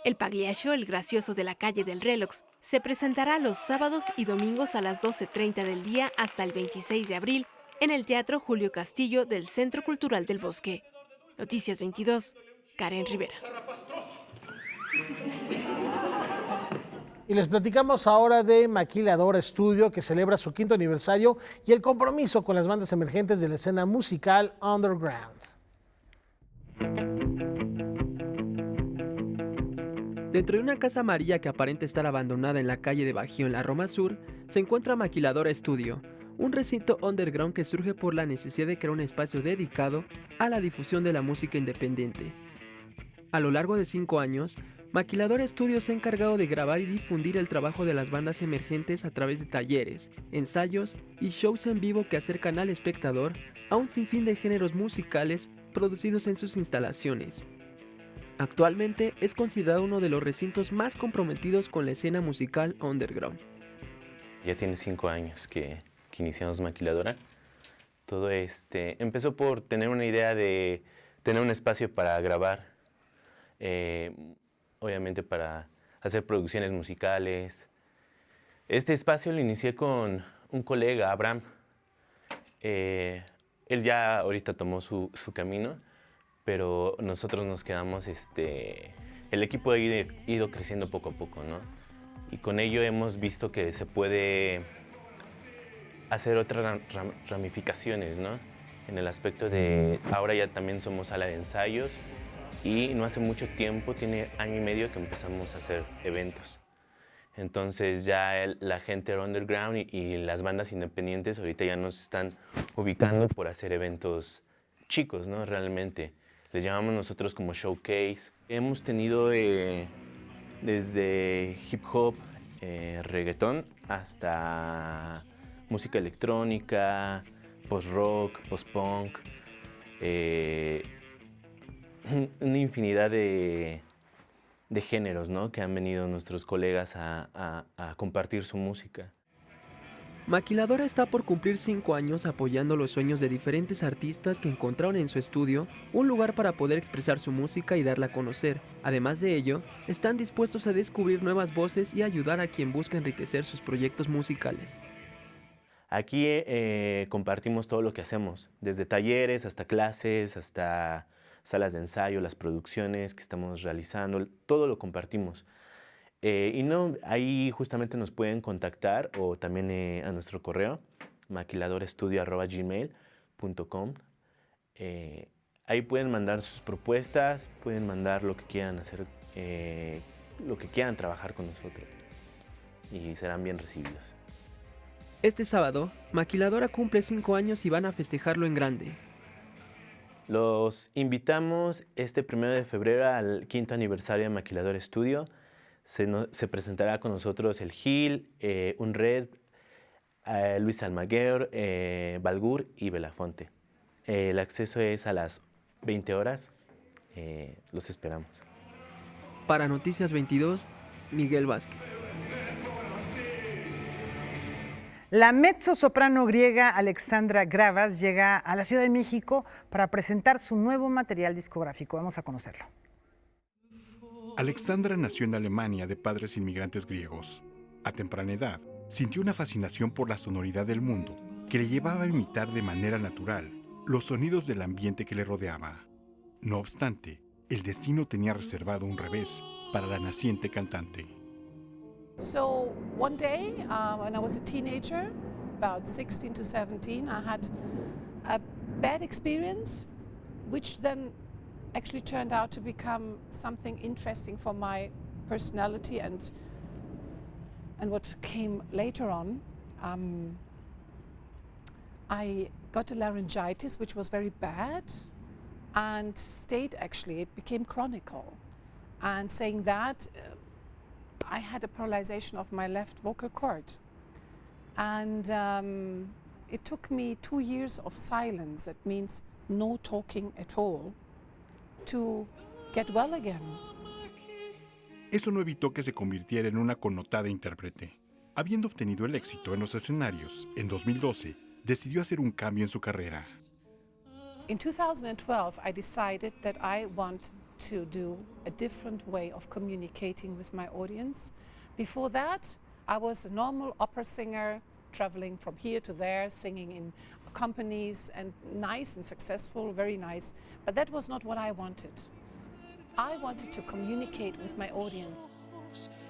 El Pagliaccio, el gracioso de la calle del reloj, se presentará los sábados y domingos a las 12:30 del día hasta el 26 de abril en el Teatro Julio Castillo del Centro Cultural del Bosque. Noticias 22, Karen Rivera. Y les platicamos ahora de Maquiladora Studio, que celebra su 5º aniversario y el compromiso con las bandas emergentes de la escena musical underground. Dentro de una casa amarilla que aparenta estar abandonada en la calle de Bajío, en la Roma Sur, se encuentra Maquiladora Studio, un recinto underground que surge por la necesidad de crear un espacio dedicado a la difusión de la música independiente. A lo largo de 5 años, Maquiladora Studio se ha encargado de grabar y difundir el trabajo de las bandas emergentes a través de talleres, ensayos y shows en vivo que acercan al espectador a un sinfín de géneros musicales producidos en sus instalaciones. Actualmente es considerado uno de los recintos más comprometidos con la escena musical underground. Ya tiene 5 años que iniciamos Maquiladora. Todo empezó por tener una idea de tener un espacio para grabar, obviamente para hacer producciones musicales. Este espacio lo inicié con un colega, Abraham. Él ya ahorita tomó su camino, pero nosotros nos quedamos, el equipo ha ido creciendo poco a poco, ¿no? Y con ello hemos visto que se puede hacer otras ramificaciones, ¿no? En el aspecto de, ahora ya también somos sala de ensayos y no hace mucho tiempo, tiene 1 año y medio que empezamos a hacer eventos. Entonces ya la gente underground y las bandas independientes ahorita ya nos están ubicando por hacer eventos chicos, ¿no? Realmente. Les llamamos nosotros como showcase. Hemos tenido desde hip hop, reggaetón, hasta música electrónica, post-rock, post-punk, una infinidad de géneros, ¿no? Que han venido nuestros colegas a compartir su música. Maquiladora está por cumplir 5 años apoyando los sueños de diferentes artistas que encontraron en su estudio un lugar para poder expresar su música y darla a conocer. Además de ello, están dispuestos a descubrir nuevas voces y ayudar a quien busca enriquecer sus proyectos musicales. Aquí compartimos todo lo que hacemos, desde talleres hasta clases, hasta salas de ensayo, las producciones que estamos realizando, todo lo compartimos. Y no, ahí justamente nos pueden contactar o también a nuestro correo, maquiladorestudio@gmail.com. Ahí pueden mandar sus propuestas, pueden mandar lo que quieran hacer, lo que quieran trabajar con nosotros y serán bien recibidos. Este sábado, Maquiladora cumple 5 años y van a festejarlo en grande. Los invitamos este 1 de febrero al 5º aniversario de Maquiladora Studio. Se presentará con nosotros el Gil, Unred, Luis Almaguer, Balgur y Belafonte. El acceso es a las 20 horas. Los esperamos. Para Noticias 22, Miguel Vázquez. La mezzosoprano griega Alexandra Gravas llega a la Ciudad de México para presentar su nuevo material discográfico. Vamos a conocerlo. Alexandra nació en Alemania de padres inmigrantes griegos. A temprana edad, sintió una fascinación por la sonoridad del mundo que le llevaba a imitar de manera natural los sonidos del ambiente que le rodeaba. No obstante, el destino tenía reservado un revés para la naciente cantante. So one day, when I was a teenager, about 16 to 17, I had a bad experience, which then actually turned out to become something interesting for my personality and what came later on. I got a laryngitis, which was very bad, and it became chronic. And saying that, I had a paralyzation of my left vocal cord. And it took me 2 years of silence, that means no talking at all, to get well again. Eso no evitó que se convirtiera en una connotada intérprete. Habiendo obtenido el éxito en los escenarios, en 2012, decidió hacer un cambio en su carrera. In 2012, I decided that I want to do a different way of communicating with my audience. Before that, I was a normal opera singer, traveling from here to there, singing in companies, and nice and successful, very nice. But that was not what I wanted. I wanted to communicate with my audience.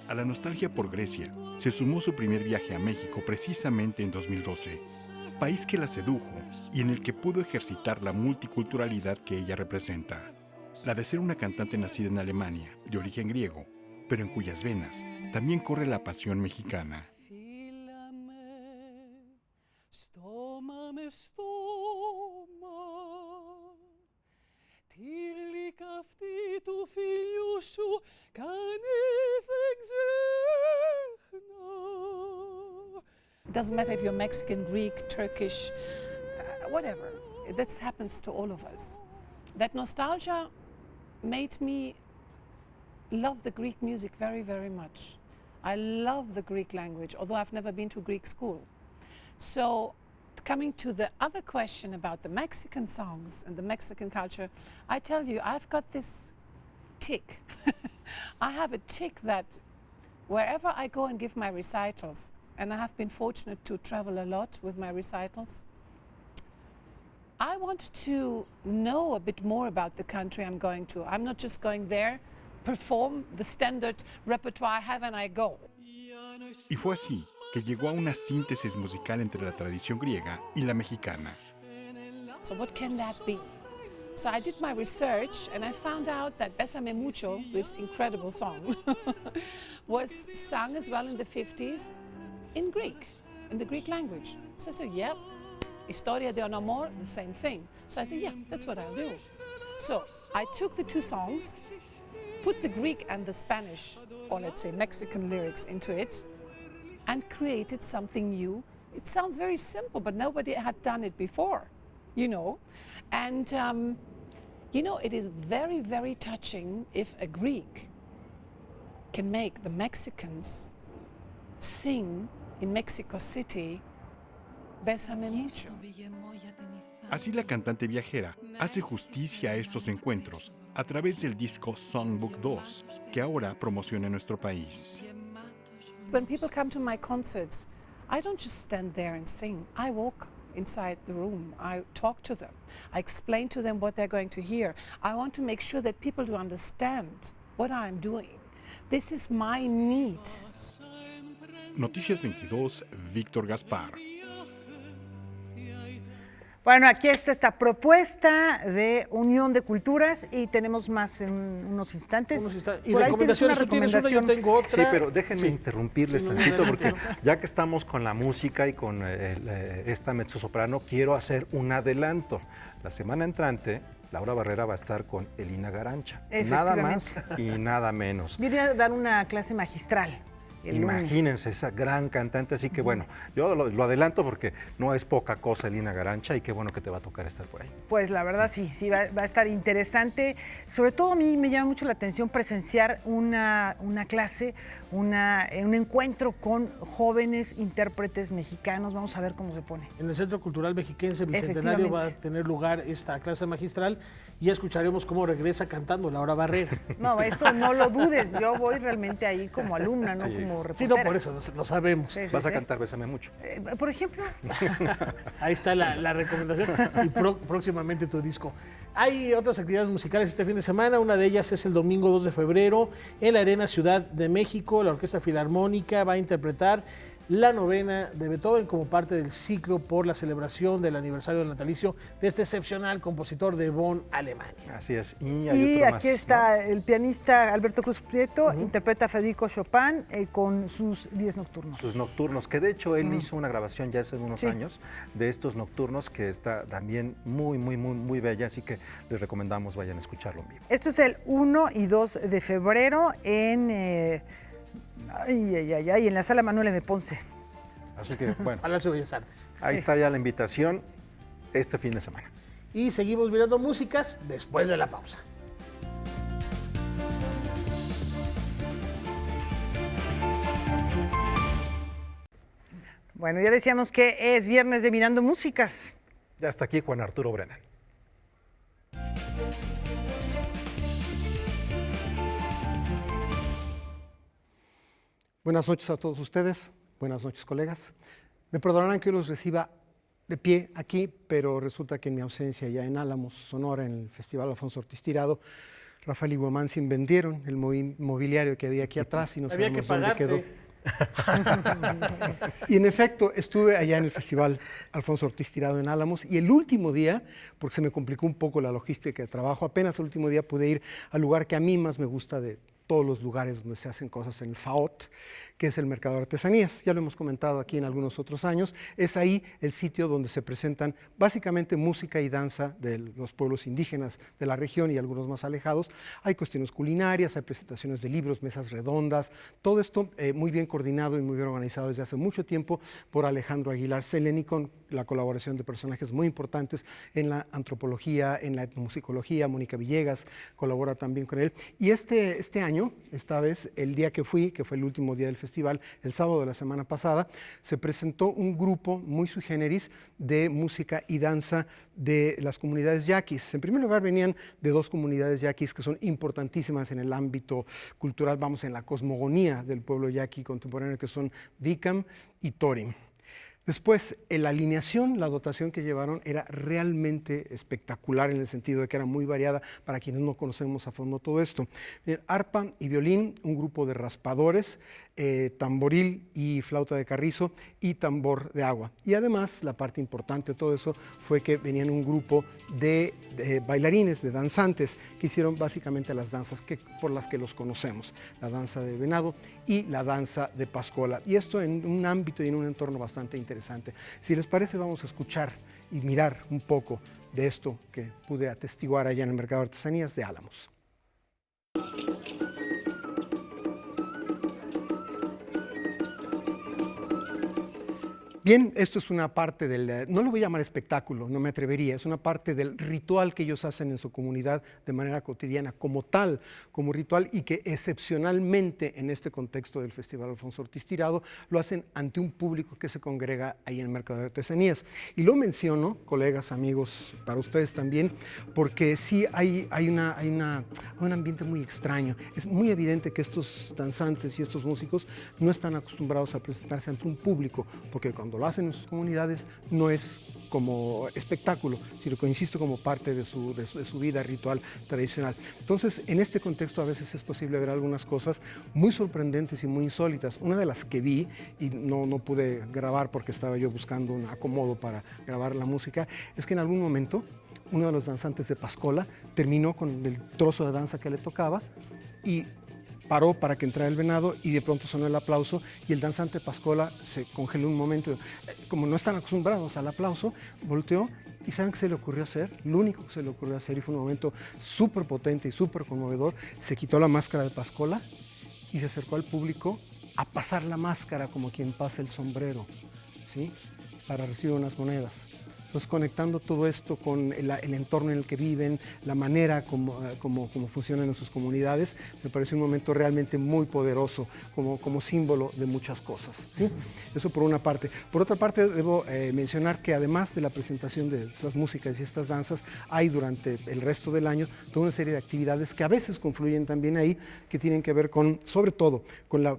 A la nostalgia por Grecia se sumó su primer viaje a México precisamente en 2012, país que la sedujo y en el que pudo ejercitar la multiculturalidad que ella representa. La de ser una cantante nacida en Alemania, de origen griego, pero en cuyas venas también corre la pasión mexicana. It doesn't matter if you're Mexican, Greek, Turkish, whatever. That happens to all of us. That nostalgia made me love the Greek music very, very much. I love the Greek language, although I've never been to Greek school. So coming to the other question about the Mexican songs and the Mexican culture, I tell you, I've got this tick. I have a tick that wherever I go and give my recitals, and I have been fortunate to travel a lot with my recitals, I want to know a bit more about the country I'm going to. I'm not just going there, perform the standard repertoire I have and I go. Y fue así que llegó a una síntesis musical entre la tradición griega y la mexicana. So what can that be? So I did my research and I found out that Bésame Mucho, this incredible song, was sung as well in the 50s in Greek, in the Greek language. So I said, yeah, Historia de un Amor, the same thing. So I said, yeah, that's what I'll do. So I took the two songs, put the Greek and the Spanish, or let's say Mexican lyrics into it, and created something new. It sounds very simple, but nobody had done it before, you know. And, you know, it is very, very touching if a Greek can make the Mexicans sing in Mexico City, Bésame Mucho. Así la cantante viajera hace justicia a estos encuentros a través del disco Songbook 2, que ahora promociona en nuestro país. When people come to my concerts, I don't just stand there and sing. I walk inside the room. I talk to them. I explain to them what they're going to hear. I want to make sure that people do understand what I'm doing. This is my need. Noticias 22, Víctor Gaspar. Bueno, aquí está esta propuesta de unión de culturas y tenemos más en unos instantes. Y recomendaciones, tú tienes una, yo tengo otra. Sí, pero déjenme interrumpirles tantito porque ya que estamos con la música y con esta mezzosoprano, quiero hacer un adelanto. La semana entrante, Laura Barrera va a estar con Elina Garancha. Nada más y nada menos. Viene a dar una clase magistral. Imagínense, esa gran cantante, así que bueno, yo lo adelanto porque no es poca cosa Elina Garancha y qué bueno que te va a tocar estar por ahí. Pues la verdad sí, va a estar interesante. Sobre todo a mí me llama mucho la atención presenciar una clase, un encuentro con jóvenes intérpretes mexicanos. Vamos a ver cómo se pone. En el Centro Cultural Mexiquense Bicentenario va a tener lugar esta clase magistral y ya escucharemos cómo regresa cantando Laura Barrera. No, eso no lo dudes, yo voy realmente ahí como alumna, no como reportera. Sí, no, por eso lo sabemos. Sí, ¿Vas a cantar Bésame Mucho? Por ejemplo. Ahí está la recomendación y próximamente tu disco. Hay otras actividades musicales este fin de semana, una de ellas es el domingo 2 de febrero en la Arena Ciudad de México. La Orquesta Filarmónica va a interpretar la novena de Beethoven como parte del ciclo por la celebración del aniversario del natalicio de este excepcional compositor de Bonn, Alemania. Así es. Y aquí está el pianista Alberto Cruz Prieto, interpreta a Federico Chopin con sus 10 nocturnos. Sus nocturnos, que de hecho él hizo una grabación ya hace unos años de estos nocturnos que está también muy bella, así que les recomendamos vayan a escucharlo en vivo. Esto es el 1 y 2 de febrero en... en la Sala Manuel M. Ponce. Así que, bueno. Palacio de Bellas Artes. Ahí está ya la invitación este fin de semana. Y seguimos mirando músicas después de la pausa. Bueno, ya decíamos que es viernes de Mirando Músicas. Ya está aquí Juan Arturo Brennan. Buenas noches a todos ustedes, buenas noches colegas. Me perdonarán que yo los reciba de pie aquí, pero resulta que en mi ausencia ya en Álamos, Sonora, en el Festival Alfonso Ortiz Tirado, Rafael y Guamantzin vendieron el mobiliario que había aquí atrás y no sabemos dónde quedó. Y en efecto, estuve allá en el Festival Alfonso Ortiz Tirado en Álamos y el último día, porque se me complicó un poco la logística de trabajo, apenas el último día pude ir al lugar que a mí más me gusta de todos los lugares donde se hacen cosas en el FAOT, que es el mercado de artesanías. Ya lo hemos comentado aquí en algunos otros años. Es ahí el sitio donde se presentan básicamente música y danza de los pueblos indígenas de la región y algunos más alejados. Hay cuestiones culinarias, hay presentaciones de libros, mesas redondas, todo esto muy bien coordinado y muy bien organizado desde hace mucho tiempo por Alejandro Aguilar Seleni, con la colaboración de personajes muy importantes en la antropología, en la etnomusicología. Mónica Villegas colabora también con él. Y este año, esta vez, el día que fui, que fue el último día del festival, el sábado de la semana pasada, se presentó un grupo muy sui generis de música y danza de las comunidades yaquis. En primer lugar, venían de dos comunidades yaquis que son importantísimas en el ámbito cultural, vamos, en la cosmogonía del pueblo yaqui contemporáneo, que son Vicam y Torim. Después, la alineación, la dotación que llevaron era realmente espectacular en el sentido de que era muy variada para quienes no conocemos a fondo todo esto. Arpa y violín, un grupo de raspadores, tamboril y flauta de carrizo y tambor de agua. Y además, la parte importante de todo eso fue que venían un grupo de bailarines, de danzantes, que hicieron básicamente las danzas por las que los conocemos, la danza de venado y la danza de pascola. Y esto en un ámbito y en un entorno bastante interesante. Si les parece, vamos a escuchar y mirar un poco de esto que pude atestiguar allá en el Mercado de Artesanías de Álamos. Bien, esto es una parte del, no lo voy a llamar espectáculo, no me atrevería, es una parte del ritual que ellos hacen en su comunidad de manera cotidiana, como tal, como ritual, y que excepcionalmente en este contexto del Festival Alfonso Ortiz Tirado lo hacen ante un público que se congrega ahí en el Mercado de Artesanías. Y lo menciono, colegas, amigos, para ustedes también, porque sí hay un ambiente muy extraño. Es muy evidente que estos danzantes y estos músicos no están acostumbrados a presentarse ante un público, porque cuando lo hacen en sus comunidades no es como espectáculo, sino que, insisto, como parte de su vida ritual tradicional. Entonces, en este contexto a veces es posible ver algunas cosas muy sorprendentes y muy insólitas. Una de las que vi, y no pude grabar porque estaba yo buscando un acomodo para grabar la música, es que en algún momento uno de los danzantes de Pascola terminó con el trozo de danza que le tocaba y paró para que entrara el venado, y de pronto sonó el aplauso y el danzante Pascola se congeló un momento. Como no están acostumbrados al aplauso, volteó y ¿saben qué se le ocurrió hacer? Lo único que se le ocurrió hacer, y fue un momento súper potente y súper conmovedor, se quitó la máscara de Pascola y se acercó al público a pasar la máscara como quien pasa el sombrero, ¿sí? Para recibir unas monedas. Entonces, conectando todo esto con el entorno en el que viven, la manera como funcionan en sus comunidades, me parece un momento realmente muy poderoso, como símbolo de muchas cosas, ¿sí? Eso por una parte. Por otra parte, debo mencionar que además de la presentación de estas músicas y estas danzas, hay durante el resto del año toda una serie de actividades que a veces confluyen también ahí, que tienen que ver con, sobre todo, con la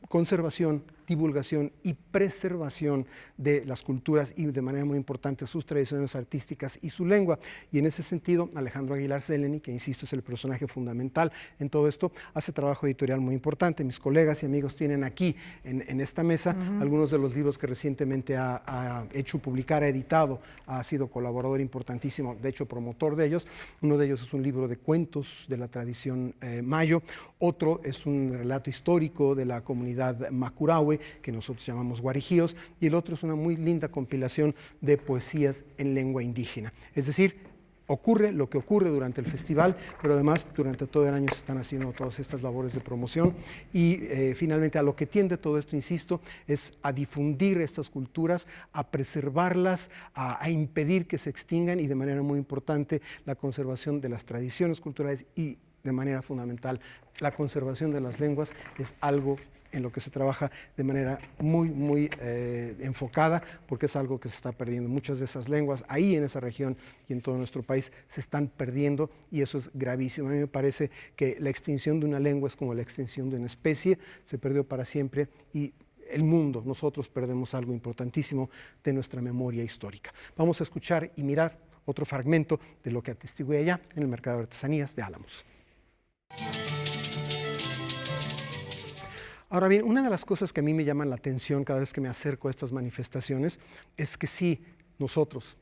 conservación, divulgación y preservación de las culturas y, de manera muy importante, sus tradiciones artísticas y su lengua. Y en ese sentido, Alejandro Aguilar Seleni, que insisto es el personaje fundamental en todo esto, hace trabajo editorial muy importante. Mis colegas y amigos tienen aquí en esta mesa algunos de los libros que recientemente ha hecho publicar, ha editado, ha sido colaborador importantísimo, de hecho promotor de ellos. Uno de ellos es un libro de cuentos de la tradición mayo, otro es un relato histórico de la comunidad Macurahue, que nosotros llamamos guarijíos, y el otro es una muy linda compilación de poesías en lengua indígena. Es decir, ocurre lo que ocurre durante el festival, pero además durante todo el año se están haciendo todas estas labores de promoción y finalmente a lo que tiende todo esto, insisto, es a difundir estas culturas, a preservarlas, a impedir que se extingan y, de manera muy importante, la conservación de las tradiciones culturales y, de manera fundamental, la conservación de las lenguas es algo en lo que se trabaja de manera muy enfocada, porque es algo que se está perdiendo. Muchas de esas lenguas ahí en esa región y en todo nuestro país se están perdiendo, y eso es gravísimo. A mí me parece que la extinción de una lengua es como la extinción de una especie, se perdió para siempre, y el mundo, nosotros perdemos algo importantísimo de nuestra memoria histórica. Vamos a escuchar y mirar otro fragmento de lo que atestigué allá en el Mercado de Artesanías de Álamos. Ahora bien, una de las cosas que a mí me llaman la atención cada vez que me acerco a estas manifestaciones es que sí, nosotros,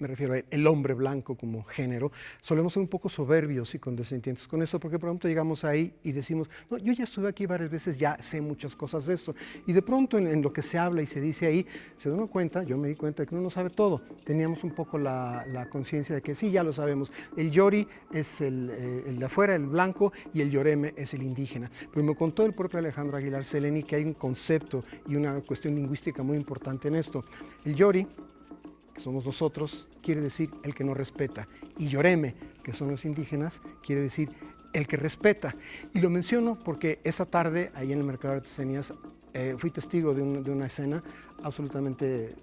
me refiero al hombre blanco como género, solemos ser un poco soberbios y condescendientes con eso, porque de pronto llegamos ahí y decimos, no, yo ya estuve aquí varias veces, ya sé muchas cosas de esto. Y de pronto en lo que se habla y se dice ahí, se da uno cuenta, yo me di cuenta de que uno no sabe todo. Teníamos un poco la conciencia de que sí, ya lo sabemos. El yori es el de afuera, el blanco, y el yoreme es el indígena. Pero me contó el propio Alejandro Aguilar Seleni que hay un concepto y una cuestión lingüística muy importante en esto. El yori, que somos nosotros, quiere decir el que no respeta. Y yoreme, que son los indígenas, quiere decir el que respeta. Y lo menciono porque esa tarde, ahí en el Mercado de Artesanías, fui testigo de una escena absolutamente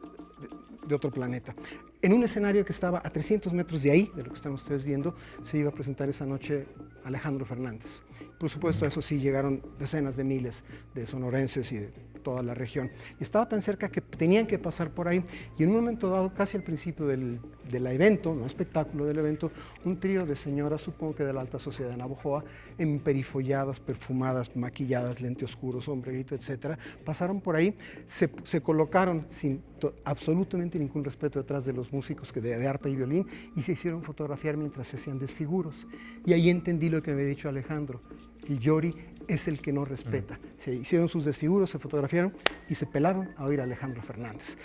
de otro planeta. En un escenario que estaba a 300 metros de ahí, de lo que están ustedes viendo, se iba a presentar esa noche Alejandro Fernández. Por supuesto, a eso sí llegaron decenas de miles de sonorenses y de toda la región. Y estaba tan cerca que tenían que pasar por ahí. Y en un momento dado, casi al principio del evento, no espectáculo del evento, un trío de señoras, supongo que de la alta sociedad de Navojoa, emperifolladas, perfumadas, maquilladas, lente oscuro, sombrerito, etcétera, pasaron por ahí, se colocaron sin absolutamente ningún respeto detrás de los músicos de arpa y violín y se hicieron fotografiar mientras se hacían desfiguros. Y ahí entendí lo que me había dicho Alejandro. El yori es el que no respeta. Se hicieron sus desfiguros, se fotografiaron y se pelaron a oír a Alejandro Fernández.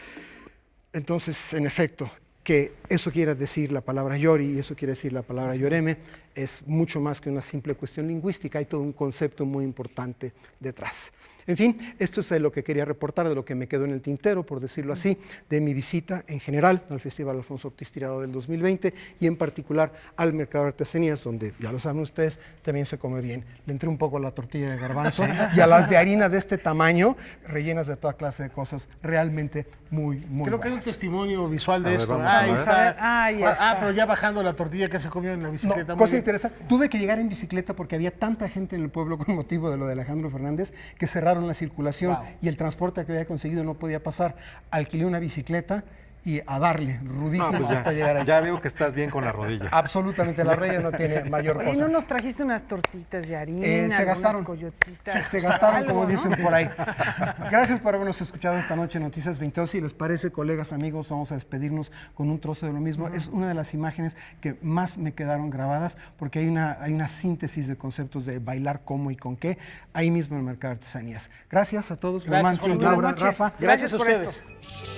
Entonces, en efecto, que eso quiera decir la palabra yori y eso quiere decir la palabra yoreme es mucho más que una simple cuestión lingüística, hay todo un concepto muy importante detrás. En fin, esto es lo que quería reportar, de lo que me quedó en el tintero, por decirlo así, de mi visita en general al Festival Alfonso Ortiz Tirado del 2020 y en particular al Mercado de Artesanías, donde, ya lo saben ustedes, también se come bien. Le entré un poco a la tortilla de garbanzo y a las de harina de este tamaño, rellenas de toda clase de cosas, realmente muy Creo buenas. que hay un testimonio visual de A ver, esto. vamos a Ahí ver. está. Ahí está. Pero ya bajando la tortilla que se comió en la bicicleta. No, muy cosa bien. interesante, tuve que llegar en bicicleta porque había tanta gente en el pueblo con motivo de lo de Alejandro Fernández que cerraron la circulación y el transporte que había conseguido no podía pasar. Alquilé una bicicleta y a darle rudísimo No, pues hasta llegar allá. ya veo que estás bien con la rodilla. Absolutamente, la rodilla no tiene mayor Oye, cosa. ¿no nos trajiste unas tortitas de harina, Se algunas gastaron. coyotitas? Se gastaron, Algo, como ¿no? dicen por ahí. Gracias por habernos escuchado esta noche en Noticias 22. Si les parece, colegas, amigos, vamos a despedirnos con un trozo de lo mismo. Es una de las imágenes que más me quedaron grabadas porque hay una síntesis de conceptos de bailar cómo y con qué ahí mismo en el Mercado de Artesanías. Gracias a todos. Gracias, Mancio, Juan. Laura, Buenas noches. Rafa. Gracias a por ustedes. esto.